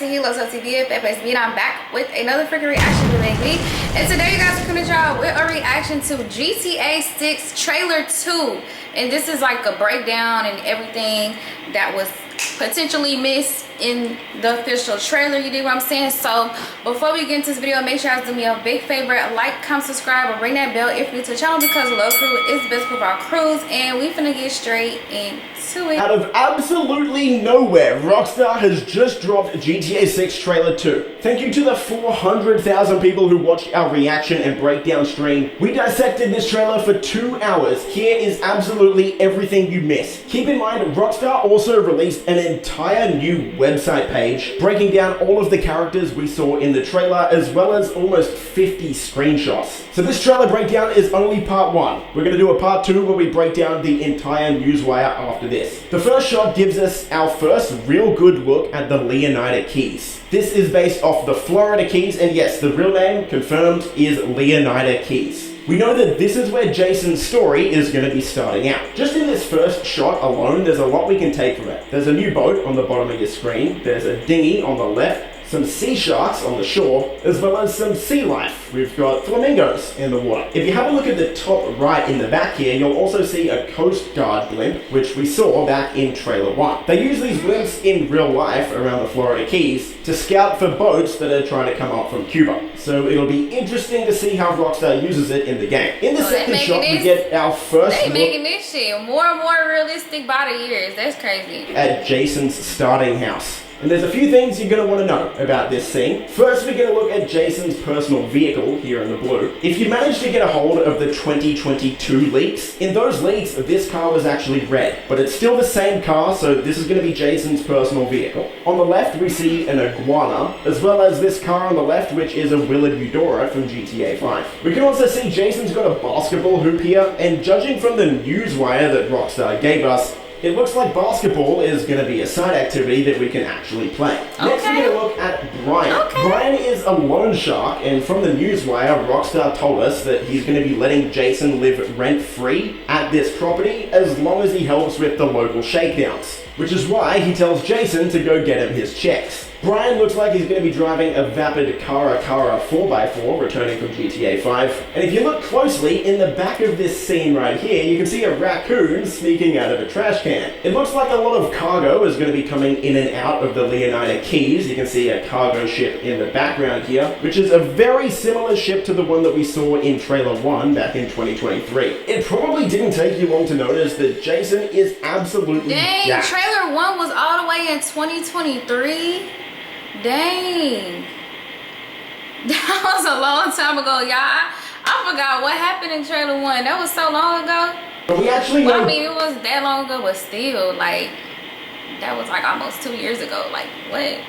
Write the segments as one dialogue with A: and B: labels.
A: to Hilo TV, FSB, and I'm back with another freaking reaction to make me. And today you guys are coming to y'all with a reaction to GTA 6 Trailer 2. And this is like a breakdown and everything that was potentially missed in the official trailer, you dig what I'm saying? So before we get into this video, make sure you guys do me a big favor, like, comment, subscribe, or ring that bell if you're new to the channel, because Love Crew is the best crew of our crews, and we finna get straight into it.
B: Out of absolutely nowhere, Rockstar has just dropped GTA 6 Trailer 2. Thank you to the 400,000 people who watched our reaction and breakdown stream. We dissected this trailer for 2 hours. Here is absolutely everything you missed. Keep in mind, Rockstar also released an entire new website page breaking down all of the characters we saw in the trailer, as well as almost 50 screenshots. So this trailer breakdown is only part 1. We're going to do a part 2 where we break down the entire newswire after this. The first shot gives us our first real good look at the Leonida Keys. This is based off the Florida Keys, and yes, the real name confirmed is Leonida Keys. We know that this is where Jason's story is going to be starting out. Just in this first shot alone, there's a lot we can take from it. There's a new boat on the bottom of your screen, there's a dinghy on the left, some sea sharks on the shore, as well as some sea life. We've got flamingos in the water. If you have a look at the top right in the back here, you'll also see a Coast Guard blimp, which we saw back in Trailer 1. They use these blimps in real life around the Florida Keys to scout for boats that are trying to come up from Cuba. So it'll be interesting to see how Rockstar uses it in the game. In the second shot, we get our first
A: They
B: look
A: making this shit more and more realistic by the years. That's crazy.
B: At Jason's starting house. And there's a few things you're going to want to know about this scene. First, we're going to look at Jason's personal vehicle here in the blue. If you managed to get a hold of the 2022 leaks, in those leaks, this car was actually red. But it's still the same car, so this is going to be Jason's personal vehicle. On the left, we see an Iguana, as well as this car on the left, which is a Willard Eudora from GTA 5. We can also see Jason's got a basketball hoop here, and judging from the newswire that Rockstar gave us, it looks like basketball is going to be a side activity that we can actually play.
A: Okay.
B: Next, we're going to look at Brian. Okay. Brian is a loan shark, and from the newswire, Rockstar told us that he's going to be letting Jason live rent-free at this property as long as he helps with the local shakedowns, which is why he tells Jason to go get him his checks. Brian looks like he's going to be driving a Vapid Cara 4x4 returning from GTA 5. And if you look closely, in the back of this scene right here, you can see a raccoon sneaking out of a trash can. It looks like a lot of cargo is going to be coming in and out of the Leonida Keys. You can see a cargo ship in the background here, which is a very similar ship to the one that we saw in Trailer 1 back in 2023. It probably didn't take you long to notice that Jason is absolutely jacked.
A: Trailer 1 was all the way in 2023. Dang, that was a long time ago, y'all. I forgot what happened in Trailer 1. That was so long ago.
B: But we actually know.
A: I mean, it was that long ago, but still, like, that was like almost 2 years ago. Like, what?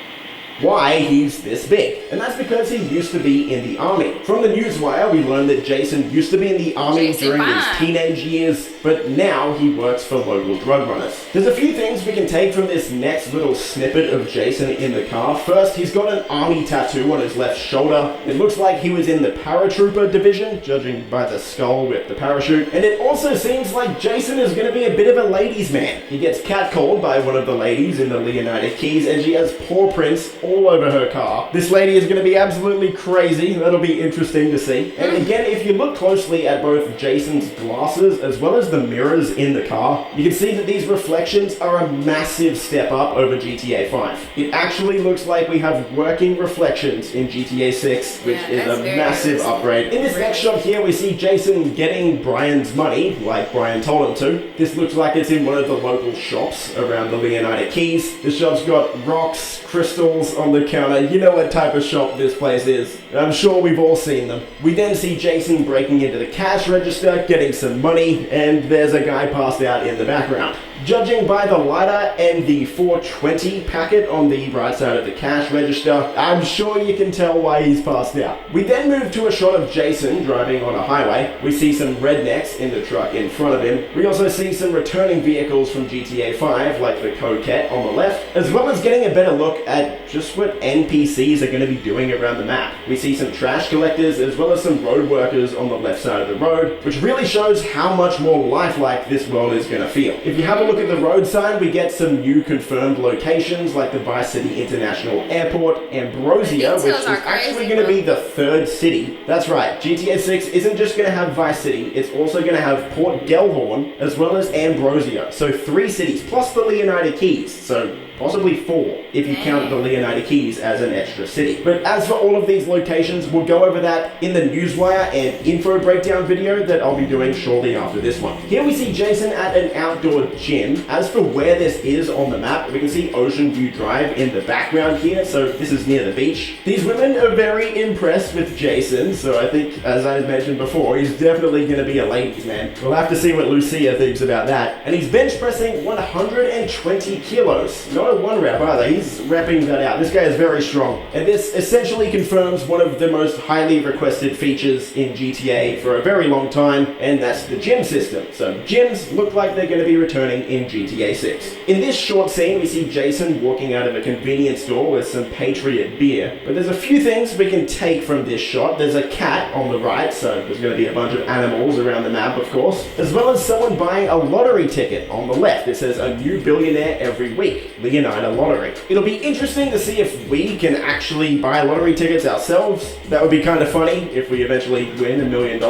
B: Why he's this big. And that's because he used to be in the army. From the newswire, we learned that Jason used to be in the army during his teenage years, but now he works for local drug runners. There's a few things we can take from this next little snippet of Jason in the car. First, he's got an army tattoo on his left shoulder. It looks like he was in the paratrooper division, judging by the skull with the parachute. And it also seems like Jason is going to be a bit of a ladies' man. He gets catcalled by one of the ladies in the Leonida Keys, and she has paw prints all over her car. This lady is going to be absolutely crazy. That'll be interesting to see. And again, if you look closely at both Jason's glasses as well as the mirrors in the car, you can see that these reflections are a massive step up over GTA 5. It actually looks like we have working reflections in GTA 6, which is a massive upgrade. In this next shot here, we see Jason getting Brian's money, like Brian told him to. This looks like it's in one of the local shops around the Leonida Keys. The shop's got rocks, crystals on the counter. You know what type of shop this place is. I'm sure we've all seen them. We then see Jason breaking into the cash register, getting some money, and there's a guy passed out in the background. Judging by the lighter and the 420 packet on the right side of the cash register, I'm sure you can tell why he's passed out. We then move to a shot of Jason driving on a highway. We see some rednecks in the truck in front of him. We also see some returning vehicles from GTA 5, like the Coquette on the left, as well as getting a better look at just just what NPCs are going to be doing around the map. We see some trash collectors as well as some road workers on the left side of the road, which really shows how much more lifelike this world is going to feel. If you have a look at the road sign, we get some new confirmed locations like the Vice City International Airport, Ambrosia, which is actually going to be the third city. That's right, GTA 6 isn't just going to have Vice City, it's also going to have Port Gellhorn as well as Ambrosia. So 3 cities, plus the Leonida Keys. So possibly 4 if you count the Leonida Keys as an extra city. But as for all of these locations, we'll go over that in the Newswire and info breakdown video that I'll be doing shortly after this one. Here we see Jason at an outdoor gym. As for where this is on the map, we can see Ocean View Drive in the background here, so this is near the beach. These women are very impressed with Jason, so I think, as I mentioned before, he's definitely going to be a ladies' man. We'll have to see what Lucia thinks about that. And he's bench pressing 120 kilos. Not a one rep either, he's repping that out. This guy is very strong. And this essentially confirms one of the most highly requested features in GTA for a very long time, and that's the gym system. So gyms look like they're going to be returning in GTA 6. In this short scene, we see Jason walking out of a convenience store with some Patriot beer. But there's a few things we can take from this shot. There's a cat on the right, so there's going to be a bunch of animals around the map, of course, as well as someone buying a lottery ticket on the left. It says a new billionaire every week. Leonida Lottery. It'll be interesting to see if we can actually buy lottery tickets ourselves. That would be kind of funny if we eventually win $1 million.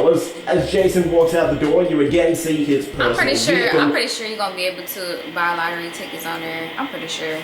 B: As Jason walks out the door, you again see his personal vehicle.
A: I'm pretty sure you're gonna be able to buy lottery tickets on there. I'm pretty sure,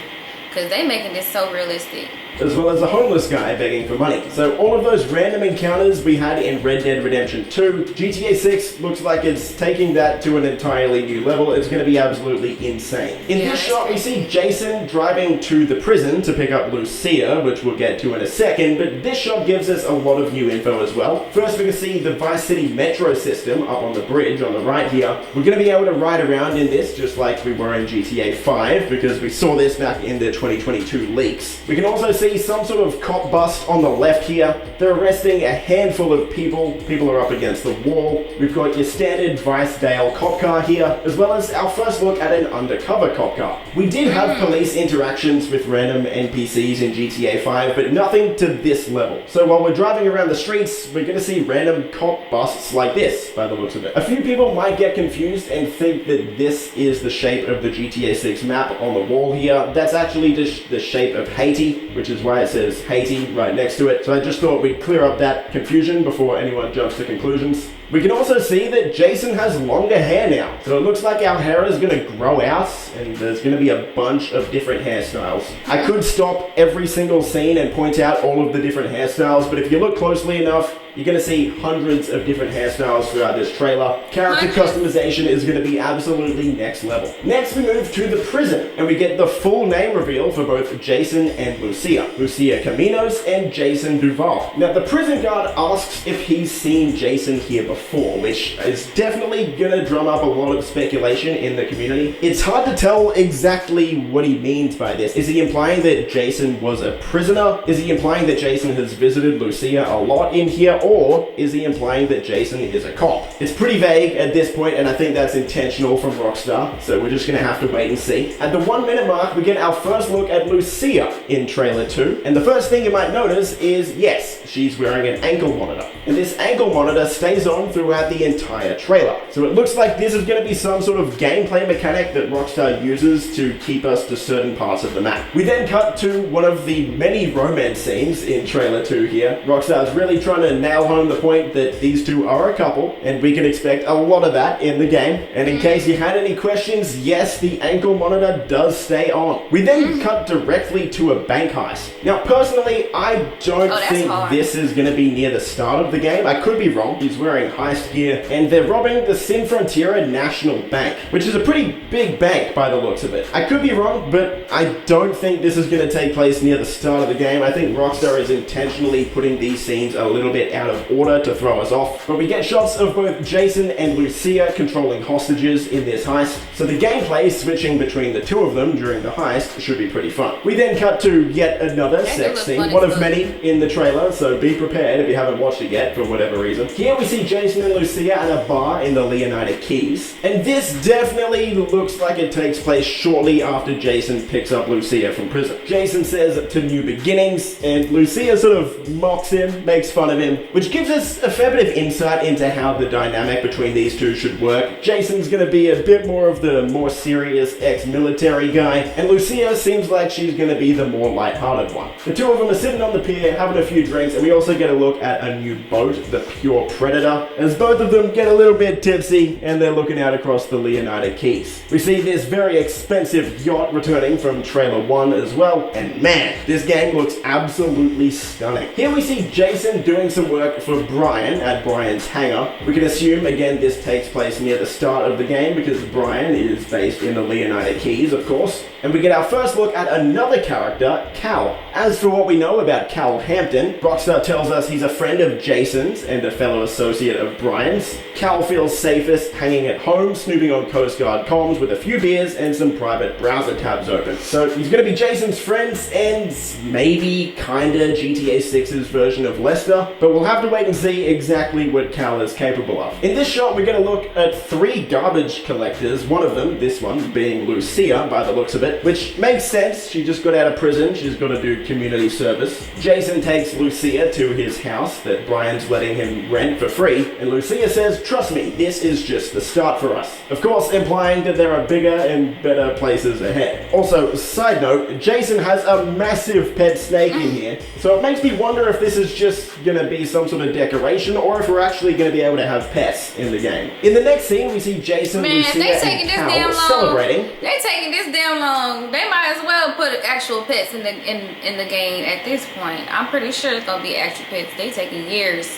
A: because they making this so realistic.
B: As well as a homeless guy begging for money. So all of those random encounters we had in Red Dead Redemption 2, GTA 6 looks like it's taking that to an entirely new level. It's going to be absolutely insane. In this shot, we see Jason driving to the prison to pick up Lucia, which we'll get to in a second, but this shot gives us a lot of new info as well. First, we can see the Vice City metro system up on the bridge on the right here. We're going to be able to ride around in this just like we were in GTA 5, because we saw this back in the 2022 leaks. We can also see some sort of cop bust on the left here. They're arresting a handful of people. People are up against the wall. We've got your standard Vicedale cop car here, as well as our first look at an undercover cop car. We did have police interactions with random NPCs in GTA 5, but nothing to this level. So while we're driving around the streets, we're going to see random cop busts like this, by the looks of it. A few people might get confused and think that this is the shape of the GTA 6 map on the wall here. That's actually just the shape of Haiti, which is why it says Haiti right next to it. So I just thought we'd clear up that confusion before anyone jumps to conclusions. We can also see that Jason has longer hair now. So it looks like our hair is going to grow out and there's going to be a bunch of different hairstyles. I could stop every single scene and point out all of the different hairstyles, but if you look closely enough, you're going to see hundreds of different hairstyles throughout this trailer. Character customization is going to be absolutely next level. Next, we move to the prison, and we get the full name reveal for both Jason and Lucia. Lucia Caminos and Jason Duval. Now, the prison guard asks if he's seen Jason here before, which is definitely going to drum up a lot of speculation in the community. It's hard to tell exactly what he means by this. Is he implying that Jason was a prisoner? Is he implying that Jason has visited Lucia a lot in here? Or is he implying that Jason is a cop? It's pretty vague at this point, and I think that's intentional from Rockstar, so we're just gonna have to wait and see. At the 1 minute mark, we get our first look at Lucia in trailer 2, and the first thing you might notice is, yes, she's wearing an ankle monitor. And this ankle monitor stays on throughout the entire trailer. So it looks like this is gonna be some sort of gameplay mechanic that Rockstar uses to keep us to certain parts of the map. We then cut to one of the many romance scenes in trailer 2 here. Rockstar's really trying to nail home the point that these two are a couple, and we can expect a lot of that in the game. And in case you had any questions, yes, the ankle monitor does stay on. We then cut directly to a bank heist. Now, personally, I don't think this is going to be near the start of the game. I could be wrong. He's wearing heist gear, and they're robbing the Sin Frontiera National Bank, which is a pretty big bank by the looks of it. I could be wrong, but I don't think this is going to take place near the start of the game. I think Rockstar is intentionally putting these scenes a little bit out out of order to throw us off. But we get shots of both Jason and Lucia controlling hostages in this heist, so the gameplay switching between the two of them during the heist should be pretty fun. We then cut to yet another sex scene, one of many in the trailer, so be prepared if you haven't watched it yet for whatever reason. Here we see Jason and Lucia at a bar in the Leonida Keys, and this definitely looks like it takes place shortly after Jason picks up Lucia from prison. Jason says to new beginnings, and Lucia sort of mocks him, makes fun of him, which gives us a fair bit of insight into how the dynamic between these two should work. Jason's gonna be a bit more of the more serious ex-military guy, and Lucia seems like she's gonna be the more lighthearted one. The two of them are sitting on the pier, having a few drinks, and we also get a look at a new boat, the Pure Predator, as both of them get a little bit tipsy, and they're looking out across the Leonida Keys. We see this very expensive yacht returning from trailer 1 as well, and man, this game looks absolutely stunning. Here we see Jason doing some work for Brian at Brian's hangar. We can assume, again, this takes place near the start of the game because Brian is based in the Leonida Keys, of course. And we get our first look at another character, Cal. As for what we know about Cal Hampton, Rockstar tells us he's a friend of Jason's and a fellow associate of Brian's. Cal feels safest hanging at home, snooping on Coast Guard comms with a few beers and some private browser tabs open. So he's going to be Jason's friend and maybe kinda GTA 6's version of Lester, but we'll have to wait and see exactly what Cal is capable of. In this shot, we get a look at 3 garbage collectors, one of them, this one, being Lucia by the looks of it, which makes sense. She just got out of prison, she's got to do community service. Jason takes Lucia to his house that Brian's letting him rent for free, and Lucia says, "Trust me, this is just the start for us." Of course, implying that there are bigger and better places ahead. Also, side note, Jason has a massive pet snake in here, so it makes me wonder if this is just gonna be some sort of decoration or if we're actually gonna be able to have pets in the game. In the next scene, we see Jason, Lucia, and Cal celebrating.
A: They taking this damn long. They might as well put actual pets in the game at this point. I'm pretty sure it's gonna be actual pets. They taking years.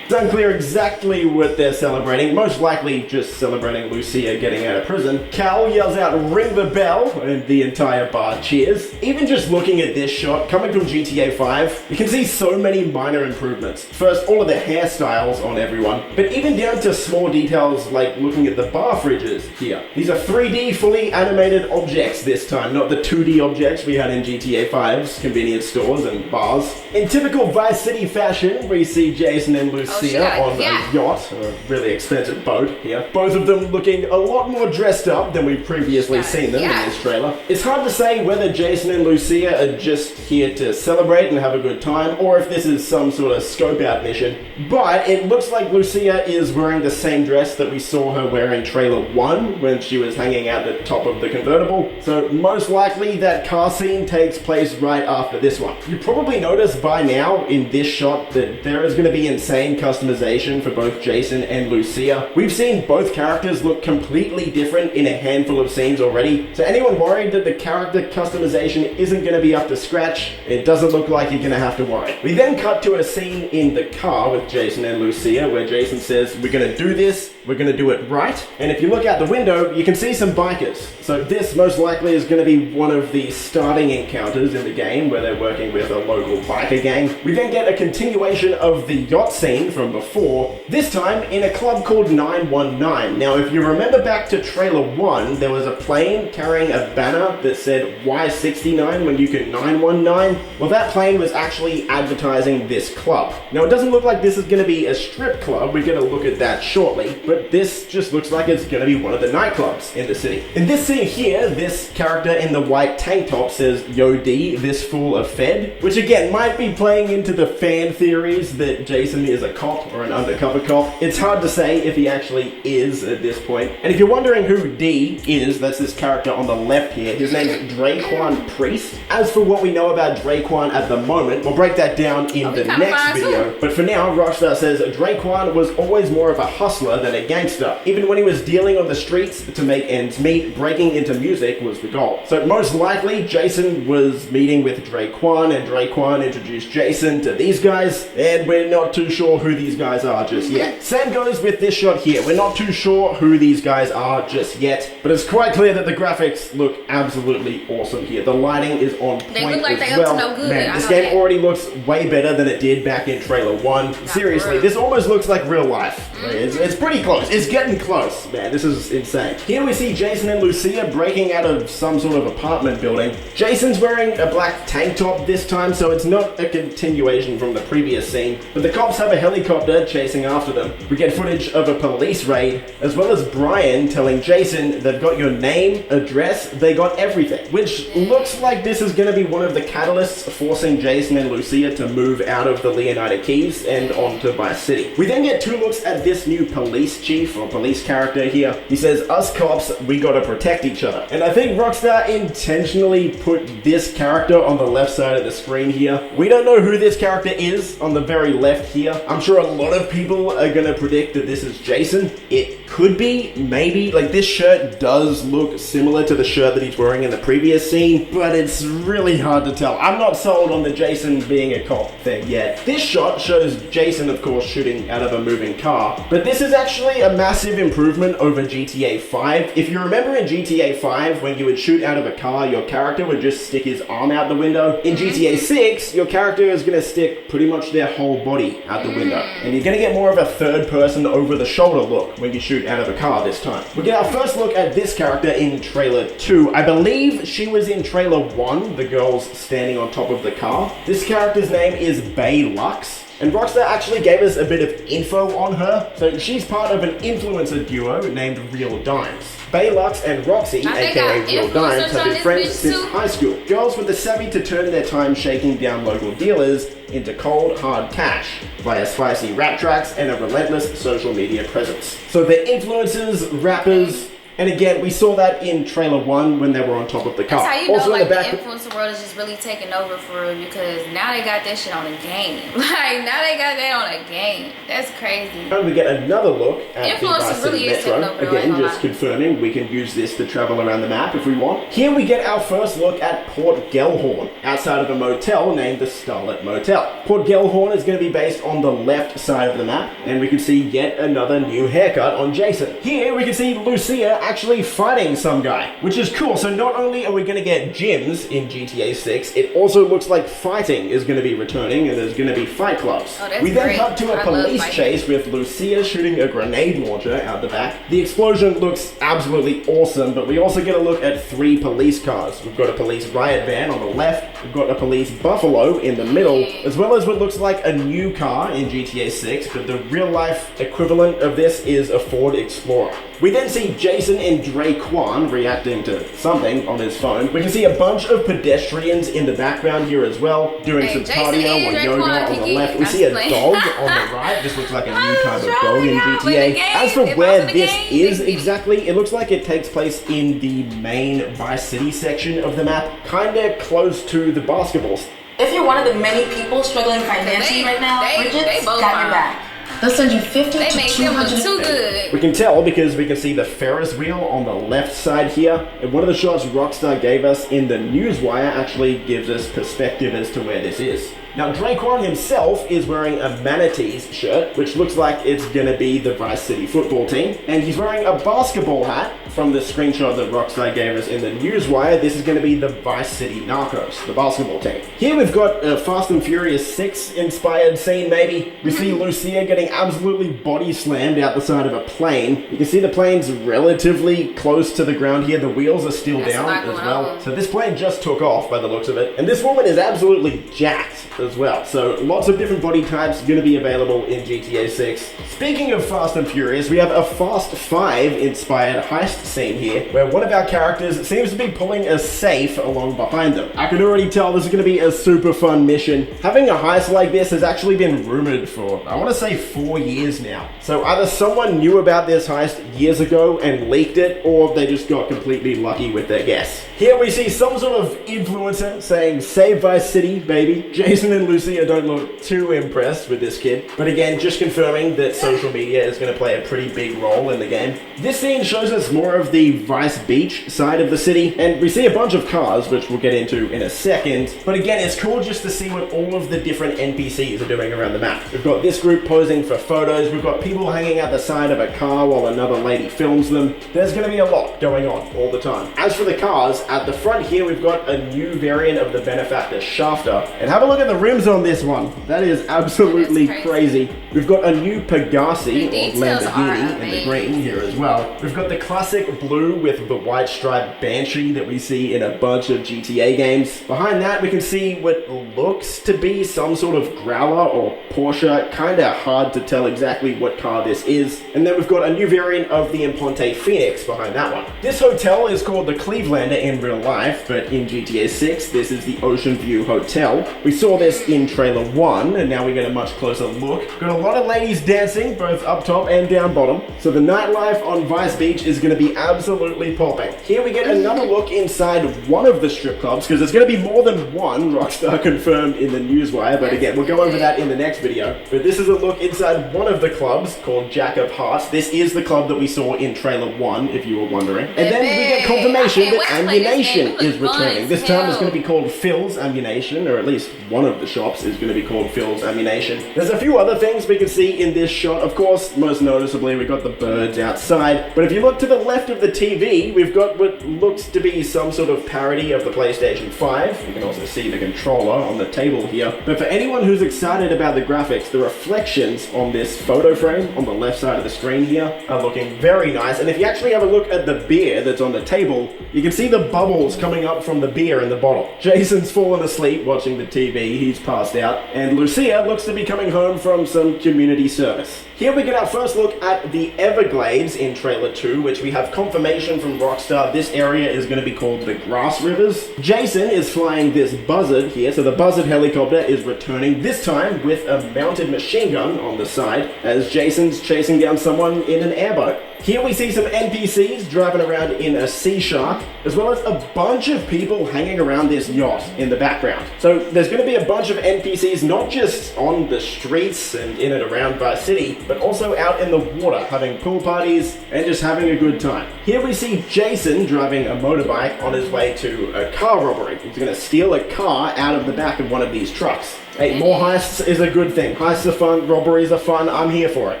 B: It's unclear exactly what they're celebrating, most likely just celebrating Lucia getting out of prison. Cal yells out, "Ring the bell," and the entire bar cheers. Even just looking at this shot, coming from GTA 5, you can see so many minor improvements. First, all of the hairstyles on everyone, but even down to small details like looking at the bar fridges here. These are 3D fully animated objects this time, not the 2D objects we had in GTA 5's convenience stores and bars. In typical Vice City fashion, we see Jason and Lucia on a yacht, a really expensive boat here. Both of them looking a lot more dressed up than we've previously seen them in this trailer. It's hard to say whether Jason and Lucia are just here to celebrate and have a good time, or if this is some sort of scope out mission. But it looks like Lucia is wearing the same dress that we saw her wear in trailer 1 when she was hanging out the top of the convertible. So most likely that car scene takes place right after this one. You probably noticed by now in this shot that there is going to be insane customization for both Jason and Lucia. We've seen both characters look completely different in a handful of scenes already. So anyone worried that the character customization isn't going to be up to scratch, it doesn't look like you're going to have to worry. We then cut to a scene in the car with Jason and Lucia where Jason says, "We're going to do this, we're going to do it right." And if you look out the window, you can see some bikers. So this most likely is going to be one of the starting encounters in the game where they're working with a local biker gang. We then get a continuation of the yacht scene from before, this time in a club called 919. Now, if you remember back to trailer 1, there was a plane carrying a banner that said Y69 when you can 919. Well, that plane was actually advertising this club. Now, it doesn't look like this is going to be a strip club. We're going to look at that shortly, but this just looks like it's going to be one of the nightclubs in the city. In this scene here, this character in the white tank top says, "Yo D, this fool a Fed," which again might be playing into the fan theories that Jason is a cop or an undercover cop. It's hard to say if he actually is at this point. And if you're wondering who D is, that's this character on the left here. His name is Draquan Priest. As for what we know about Draquan at the moment, we'll break that down in the next video. But for now, Rockstar says Draquan was always more of a hustler than a gangster. Even when he was dealing on the streets to make ends meet, breaking into music was the goal. So most likely, Jason was meeting with Draquan, and Draquan introduced introduce Jason to these guys, and we're not too sure who these guys are just yet. Same goes with this shot here. We're not too sure who these guys are just yet, but it's quite clear that the graphics look absolutely awesome here. The lighting is on point.
A: They look like
B: as
A: they
B: well.
A: up to no good.
B: Man, this game already looks way better than it did back in trailer 1. Seriously, this almost looks like real life. Like, it's pretty close. It's getting close, man. This is insane. Here we see Jason and Lucia breaking out of some sort of apartment building. Jason's wearing a black tank top this time, so it's not a continuation from the previous scene, but the cops have a helicopter chasing after them. We get footage of a police raid, as well as Brian telling Jason they've got your name, address, they got everything, which looks like this is going to be one of the catalysts forcing Jason and Lucia to move out of the Leonida Keys and onto Vice City. We then get 2 looks at this new police chief or police character here. He says, us cops, we gotta protect each other. And I think Rockstar intentionally put this character on the left side of the screen here. We don't know who this character is on the very left here. I'm sure a lot of people are gonna predict that this is Jason. It could be, maybe. Like, this shirt does look similar to the shirt that he's wearing in the previous scene, but it's really hard to tell. I'm not sold on the Jason being a cop thing yet. This shot shows Jason, of course, shooting out of a moving car, but this is actually a massive improvement over GTA 5. If you remember in GTA 5, when you would shoot out of a car, your character would just stick his arm out the window. In GTA 6, your character is going to stick pretty much their whole body out the window, and you're going to get more of a third person over the shoulder look when you shoot out of a car this time. We get our first look at this character in trailer 2. I believe she was in trailer 1, the girl's standing on top of the car. This character's name is Bay Lux. And Rockstar actually gave us a bit of info on her. So she's part of an influencer duo named Real Dimes. Bay Lux and Roxy, aka Real Dimes, have been friends since high school. Girls with the savvy to turn their time shaking down local dealers into cold, hard cash via spicy rap tracks and a relentless social media presence. So they're influencers, rappers, and again, we saw that in trailer 1 when they were on top of the car.
A: That's how you
B: also
A: know, like,
B: in the back,
A: the influencer world is just really taking over for real, because now they got that shit on a game. Like, now they got that on a game. That's crazy.
B: and we get another look at the Vice City
A: really is
B: Metro.
A: taking over,
B: Again,
A: like,
B: just confirming we can use this to travel around the map if we want. Here we get our first look at Port Gellhorn, outside of a motel named the Starlet Motel. Port Gellhorn is going to be based on the left side of the map, and we can see yet another new haircut on Jason. Here we can see Lucia actually fighting some guy, which is cool. So not only are we going to get gyms in GTA 6, it also looks like fighting is going to be returning, and there's going to be fight clubs.
A: Oh, that's
B: we then
A: great.
B: cut to a police chase with Lucia shooting a grenade launcher out the back. The explosion looks absolutely awesome, but we also get a look at 3 police cars. We've got a police riot van on the left, we've got a police Buffalo in the middle, as well as what looks like a new car in GTA 6, but the real life equivalent of this is a Ford Explorer. We then see Jason and Draquan reacting to something on his phone. We can see a bunch of pedestrians in the background here as well, doing some cardio or yoga on the left. We see a dog on the right. This looks like a new type of dog in GTA. As for where this is exactly, it looks like it takes place in the main Vice City section of the map, kinda close to the basketballs.
C: If you're one of the many people struggling financially right now, Bridget's got your back. They'll send you 50
A: They
C: to
A: make them look
C: 200.
A: too good.
B: We can tell because we can see the Ferris wheel on the left side here. And one of the shots Rockstar gave us in the newswire actually gives us perspective as to where this is. Now, Draquan himself is wearing a Manatees shirt, which looks like it's gonna be the Vice City football team. And he's wearing a basketball hat from the screenshot that Rockstar gave us in the newswire. This is gonna be the Vice City Narcos, the basketball team. Here we've got a Fast and Furious 6 inspired scene, maybe. We see Lucia getting absolutely body slammed out the side of a plane. You can see the plane's relatively close to the ground here. The wheels are still down as well. So this plane just took off by the looks of it. And this woman is absolutely jacked as well. So lots of different body types going to be available in GTA 6. Speaking of Fast and Furious, we have a Fast 5 inspired heist scene here, where one of our characters seems to be pulling a safe along behind them. I can already tell this is going to be a super fun mission. Having a heist like this has actually been rumored for, I want to say, 4 years now. So either someone knew about this heist years ago and leaked it, or they just got completely lucky with their guess. Here we see some sort of influencer saying, "Save Vice City, baby." Jason and Lucia don't look too impressed with this kid. But again, just confirming that social media is going to play a pretty big role in the game. This scene shows us more more of the Vice Beach side of the city, and we see a bunch of cars, which we'll get into in a second. But again, it's cool just to see what all of the different NPCs are doing around the map. We've got this group posing for photos, we've got people hanging out the side of a car while another lady films them. There's going to be a lot going on all the time. As for the cars, at the front here we've got a new variant of the Benefactor Shafter, and have a look at the rims on this one. That is absolutely crazy. We've got a new Pegasi, or Lamborghini, in the green here as well. We've got the classic blue with the white striped Banshee that we see in a bunch of GTA games. Behind that we can see what looks to be some sort of Growler or Porsche, kinda hard to tell exactly what car this is. And then we've got a new variant of the Imponte Phoenix behind that one. This hotel is called the Clevelander in real life, but in GTA 6 this is the Ocean View Hotel. We saw this in trailer 1, and now we get a much closer look. Got a lot of ladies dancing, both up top and down bottom. So the nightlife on Vice Beach is going to be absolutely popping. Here we get another look inside one of the strip clubs, because there's going to be more than one, Rockstar confirmed in the newswire, but again, we'll go over that in the next video. But this is a look inside one of the clubs called Jack of Hearts. This is the club that we saw in trailer 1, if you were wondering. And then we get confirmation that Ammu-Nation is returning. This time it's going to be called Phil's Ammu-Nation, or at least one of the shops is going to be called Phil's Ammu-Nation. There's a few other things we can see in this shot. Of course, most noticeably, we've got the birds outside. But if you look to the left of the TV, we've got what looks to be some sort of parody of the PlayStation 5. You can also see the controller on the table here. But for anyone who's excited about the graphics, the reflections on this photo frame on the left side of the screen here are looking very nice. And if you actually have a look at the beer that's on the table, you can see the bubbles coming up from the beer in the bottle. Jason's fallen asleep watching the TV, he's passed out, and Lucia looks to be coming home from some community service. Here we get our first look at the Everglades in trailer 2, which we have confirmation from Rockstar this area is going to be called the Grass Rivers. Jason is flying this Buzzard here, so the Buzzard helicopter is returning, this time with a mounted machine gun on the side, as Jason's chasing down someone in an airboat. Here we see some NPCs driving around in a Sea Shark, as well as a bunch of people hanging around this yacht in the background. So there's going to be a bunch of NPCs not just on the streets and in and around Vice City, but also out in the water, having pool parties and just having a good time. Here we see Jason driving a motorbike on his way to a car robbery. He's going to steal a car out of the back of one of these trucks. Hey, more heists is a good thing. Heists are fun, robberies are fun, I'm here for it.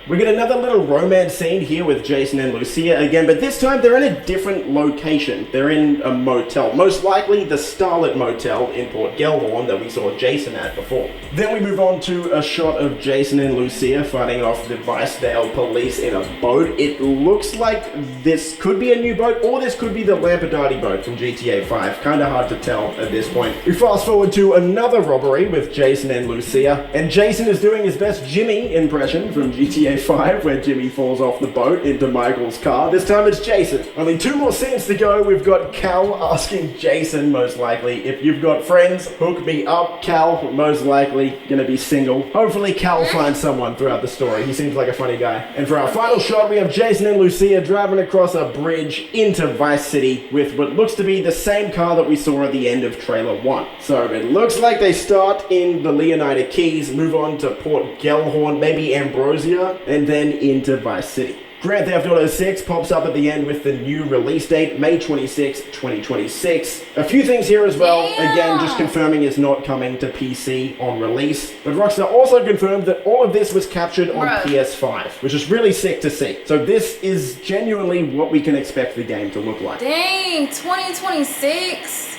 B: We get another little romance scene here with Jason and Lucia again, but this time they're in a different location. They're in a motel, most likely the Starlet Motel in Port Gellhorn that we saw Jason at before. Then we move on to a shot of Jason and Lucia fighting off the Vicedale police in a boat. It looks like this could be a new boat, or this could be the Lampadati boat from GTA 5. Kinda hard to tell at this point. We fast forward to another robbery with Jason and Lucia, and Jason is doing his best Jimmy impression from GTA 5, where Jimmy falls off the boat into Michael's car. This time it's Jason. Only 2 more scenes to go. We've got Cal asking Jason, most likely, if you've got friends, hook me up. Cal, most likely, gonna be single. Hopefully Cal finds someone throughout the story. He seems like a funny guy. And for our final shot, we have Jason and Lucia driving across a bridge into Vice City with what looks to be the same car that we saw at the end of trailer 1. So it looks like they start in the Leonida Keys, move on to Port Gellhorn, maybe Ambrosia, and then into Vice City. Grand Theft Auto 6 pops up at the end with the new release date, May 26, 2026. A few things here as well. Again, just confirming it's not coming to PC on release. But Rockstar also confirmed that all of this was captured on PS5, which is really sick to see. So this is genuinely what we can expect the game to look like.
A: Dang, 2026?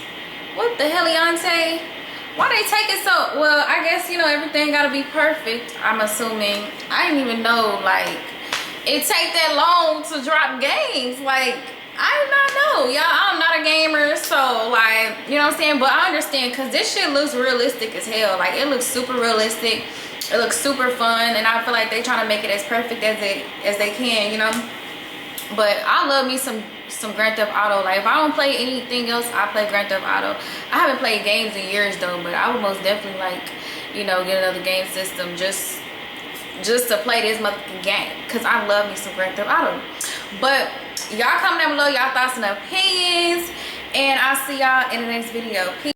A: What the heliante? Why they take it so, well, I guess, you know, everything gotta be perfect, I'm assuming. I didn't even know, like, it take that long to drop games. Like, I did not know, y'all. I'm not a gamer, so, like, you know what I'm saying? But I understand, because this shit looks realistic as hell. Like, it looks super realistic. It looks super fun, and I feel like they trying to make it as perfect as they can, you know? But I love me some Grand Theft Auto. Like, if I don't play anything else, I play Grand Theft Auto. I haven't played games in years though, but I would most definitely, like, you know, get another game system just to play this motherfucking game, because I love me some Grand Theft Auto. But y'all comment down below y'all thoughts and opinions, and I'll see y'all in the next video. Peace.